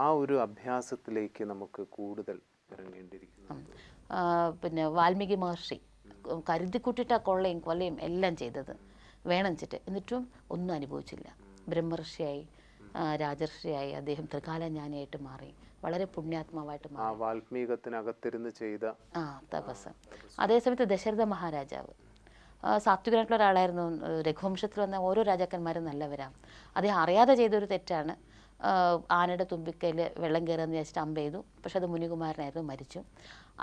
ആ ഒരു അഭ്യാസത്തിലേക്ക് നമുക്ക് കൂടുതൽ ഇറങ്ങേണ്ടിയിരിക്കുന്നു. പിന്നെ വാൽമീകി മഹർഷി കരുതിക്കൂട്ടിട്ട് കൊള്ളയും കൊലയും എല്ലാം ചെയ്തത് വേണം വെച്ചിട്ട്, എന്നിട്ടും ഒന്നും അനുഭവിച്ചില്ല. ബ്രഹ്മർഷിയായി, രാജർഷിയായി, അദ്ദേഹം ത്രികാലജ്ഞാനിയായിട്ട് മാറി, വളരെ പുണ്യാത്മാവായിട്ട് മാറി. വാൽമീകത്തിനകത്തിരുന്ന് ചെയ്ത തപസ്. അതേസമയത്ത് ദശരഥ മഹാരാജാവ് സാത്വികനായിട്ടുള്ള ഒരാളായിരുന്നു. രഘുവംശത്തിൽ വന്ന ഓരോ രാജാക്കന്മാരും നല്ലവരാ. അദ്ദേഹം അറിയാതെ ചെയ്തൊരു തെറ്റാണ്. ആനയുടെ തുമ്പിക്കയിൽ വെള്ളം കയറുമെന്ന് വിചാരിച്ചിട്ട് അമ്പ ചെയ്തു. പക്ഷെ അത് മുനികുമാരനായിരുന്നു, മരിച്ചു.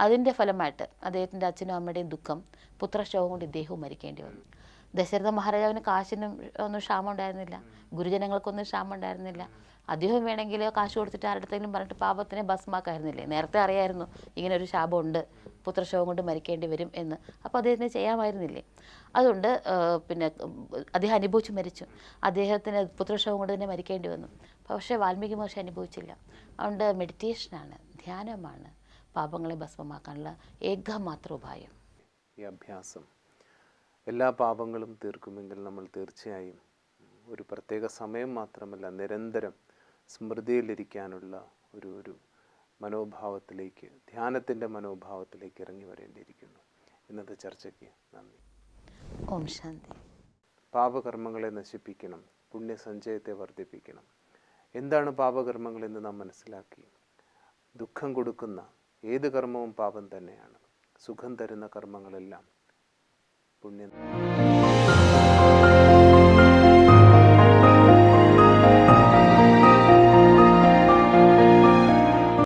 അതിൻ്റെ ഫലമായിട്ട് അദ്ദേഹത്തിൻ്റെ അച്ഛനും അമ്മയുടെയും ദുഃഖം, പുത്രശോകം കൊണ്ട് ഇദ്ദേഹവും മരിക്കേണ്ടി വന്നു. ദശരഥ മഹാരാജാവിന് കാശിനും ഒന്നും ക്ഷാമം ഉണ്ടായിരുന്നില്ല, ഗുരുജനങ്ങൾക്കൊന്നും ക്ഷാമം ഉണ്ടായിരുന്നില്ല. അദ്ദേഹം വേണമെങ്കിൽ കാശ് കൊടുത്തിട്ട് ആരുടെങ്കിലും പറഞ്ഞിട്ട് പാപത്തിനെ ഭസ്മാക്കായിരുന്നില്ലേ? നേരത്തെ അറിയായിരുന്നു ഇങ്ങനെ ഒരു ശാപമുണ്ട്, പുത്രശോകം കൊണ്ട് മരിക്കേണ്ടി വരും എന്ന്. അപ്പോൾ അദ്ദേഹത്തിന് ചെയ്യാമായിരുന്നില്ലേ? അതുകൊണ്ട് പിന്നെ അദ്ദേഹം അനുഭവിച്ച് മരിച്ചു. അദ്ദേഹത്തിന് പുത്രശോകം കൊണ്ട് തന്നെ മരിക്കേണ്ടി വന്നു. പക്ഷേ വാൽമീകി മഹർഷി അനുഭവിച്ചില്ല. അതുകൊണ്ട് മെഡിറ്റേഷനാണ്, ധ്യാനമാണ് പാപങ്ങളെ ഭസ്മമാക്കാനുള്ള ഏകമാത്ര ഉപായം. ഈ അഭ്യാസം എല്ലാ പാപങ്ങളും തീർക്കുമെങ്കിൽ നമ്മൾ തീർച്ചയായും ഒരു പ്രത്യേക സമയം മാത്രമല്ല, നിരന്തരം സ്മൃതിയിലിരിക്കാനുള്ള ഒരു മനോഭാവത്തിലേക്ക്, ധ്യാനത്തിൻ്റെ മനോഭാവത്തിലേക്ക് ഇറങ്ങി വരേണ്ടിയിരിക്കുന്നു. ഇന്നത്തെ ചർച്ചയ്ക്ക് നന്ദി. ഓം ശാന്തി. പാപകർമ്മങ്ങളെ നശിപ്പിക്കണം, പുണ്യസഞ്ചയത്തെ വർദ്ധിപ്പിക്കണം. എന്താണ് പാപകർമ്മങ്ങൾ എന്ന് നാം മനസ്സിലാക്കി. ദുഃഖം കൊടുക്കുന്ന ഏത് കർമ്മവും പാപം തന്നെയാണ്. സുഖം തരുന്ന കർമ്മങ്ങളെല്ലാം പുണ്യം.